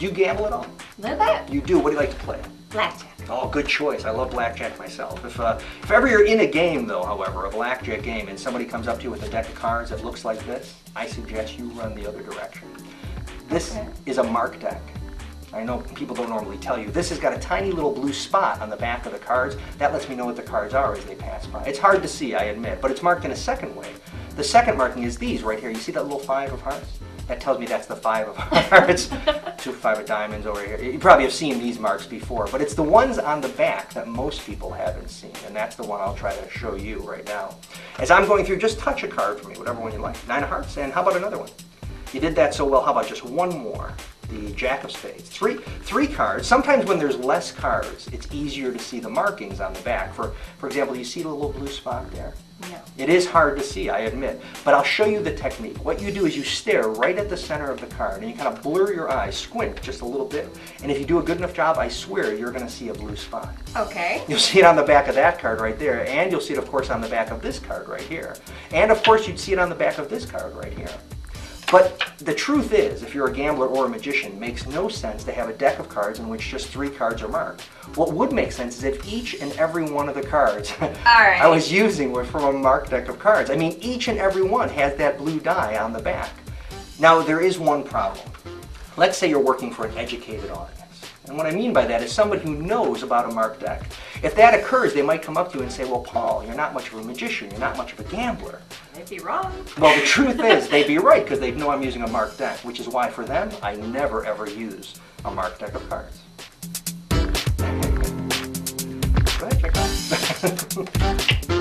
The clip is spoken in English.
Do you gamble at all? A little bit. You do. What do you like to play? Blackjack. Oh, good choice. I love blackjack myself. If ever you're in a game, though, however, a blackjack game, and somebody comes up to you with a deck of cards that looks like this, I suggest you run the other direction. This is a mark deck. I know people don't normally tell you. This has got a tiny little blue spot on the back of the cards. That lets me know what the cards are as they pass by. It's hard to see, I admit, but it's marked in a second way. The second marking is these right here. You see that little 5 of hearts? That tells me that's the 5 of hearts. 2, 5 of diamonds over here. You probably have seen these marks before, but it's the ones on the back that most people haven't seen, and that's the one I'll try to show you right now. As I'm going through, just touch a card for me, whatever one you like. 9 of hearts, and how about another one? You did that so well, how about just one more? The Jack of Spades. Three cards. Sometimes when there's less cards, it's easier to see the markings on the back. For example, you see the little blue spot there? No. It is hard to see, I admit, but I'll show you the technique. What you do is you stare right at the center of the card and you kind of blur your eyes, squint just a little bit, and if you do a good enough job, I swear you're going to see a blue spot. Okay. You'll see it on the back of that card right there, and you'll see it, of course, on the back of this card right here. And, of course, you'd see it on the back of this card right here. But the truth is, if you're a gambler or a magician, it makes no sense to have a deck of cards in which just 3 cards are marked. What would make sense is if each and every one of the cards I was using were from a marked deck of cards. I mean, each and every one has that blue die on the back. Now, there is one problem. Let's say you're working for an educated audience. And what I mean by that is somebody who knows about a marked deck. If that occurs, they might come up to you and say, well, Paul, you're not much of a magician, you're not much of a gambler. They'd be wrong. Well, the truth is, they'd be right, because they know I'm using a marked deck, which is why, for them, I never, ever use a marked deck of cards. Go ahead, check it out.